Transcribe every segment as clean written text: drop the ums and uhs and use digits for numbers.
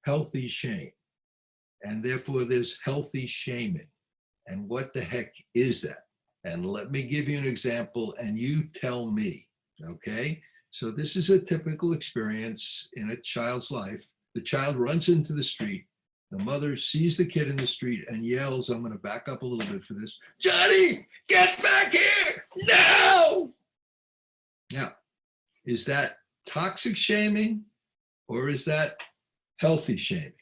healthy shame. And therefore there's healthy shaming. And what the heck is that? And let me give you an example and you tell me, okay? So this is a typical experience in a child's life. The child runs into the street. The mother sees the kid in the street and yells, I'm going to back up a little bit for this, Johnny, get back here, no! Now, is that toxic shaming or is that healthy shaming?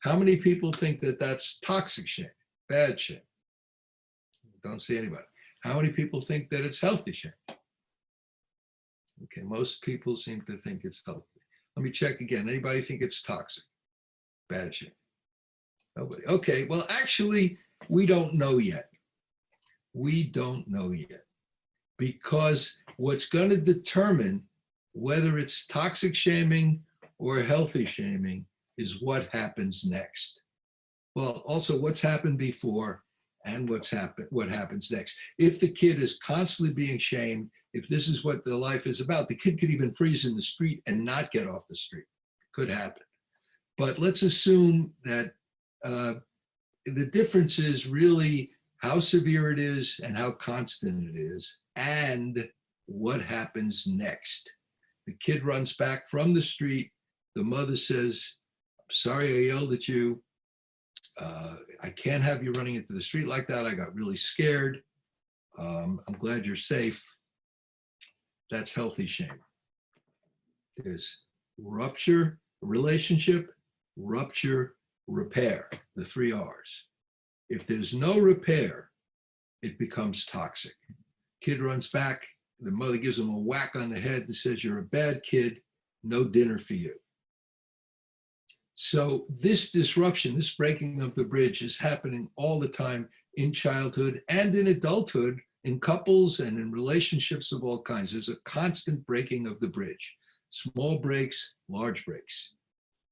How many people think that that's toxic shaming, bad shaming? Don't see anybody. How many people think that it's healthy shaming? Okay, most people seem to think it's healthy. Let me check again. Anybody think it's toxic, bad shaming? Nobody. Okay, well, actually, we don't know yet. We don't know yet. Because what's going to determine whether it's toxic shaming or healthy shaming is what happens next. Well, also what's happened before and what happens next. If the kid is constantly being shamed, if this is what the life is about, the kid could even freeze in the street and not get off the street. It could happen. But let's assume that the difference is really how severe it is and how constant it is and what happens next. The kid runs back from the street. The mother says, I'm sorry I yelled at you. I can't have you running into the street like that. I got really scared. I'm glad you're safe. That's healthy shame. There's rupture, relationship, rupture, repair, the 3 R's. If there's no repair, it becomes toxic. Kid runs back, the mother gives him a whack on the head and says, you're a bad kid, no dinner for you. So this disruption, this breaking of the bridge is happening all the time in childhood and in adulthood, in couples and in relationships of all kinds. There's a constant breaking of the bridge, small breaks, large breaks.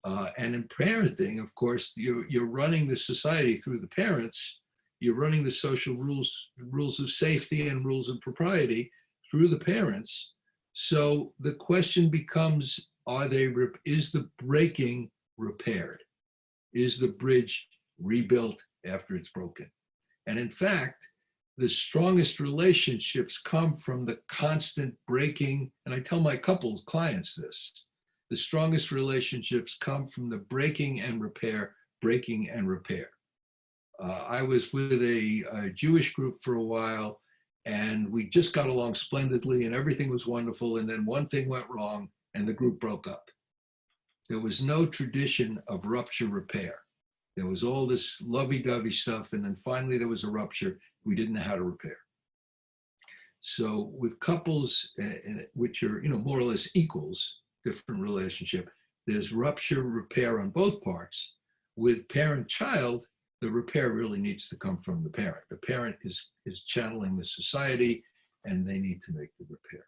And in parenting, of course, you're running the society through the parents. You're running the social rules of safety and rules of propriety through the parents. So the question becomes, is the breaking repaired? Is the bridge rebuilt after it's broken? And in fact, the strongest relationships come from the constant breaking. And I tell my couples, clients this, the strongest relationships come from the breaking and repair, breaking and repair. I was with a Jewish group for a while and we just got along splendidly and everything was wonderful. And then one thing went wrong and the group broke up. There was no tradition of rupture repair. There was all this lovey-dovey stuff. And then finally there was a rupture. We didn't know how to repair. So with couples, which are, more or less equals, different relationship, there's rupture repair on both parts. With parent-child, the repair really needs to come from the parent. The parent is channeling the society and they need to make the repair.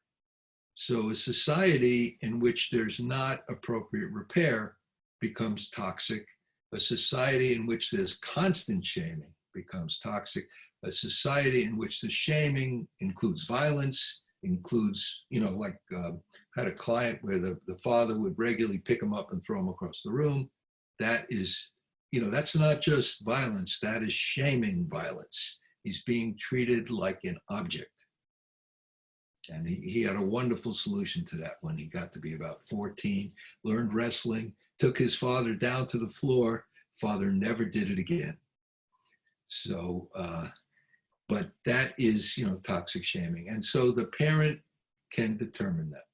So a society in which there's not appropriate repair becomes toxic. A society in which there's constant shaming becomes toxic. A society in which the shaming includes violence, includes, had a client where the father would regularly pick him up and throw him across the room. That is, that's not just violence, that is shaming violence. He's being treated like an object. And he had a wonderful solution to that when he got to be about 14, learned wrestling, took his father down to the floor. Father never did it again. So, but that is, toxic shaming. And so the parent can determine that.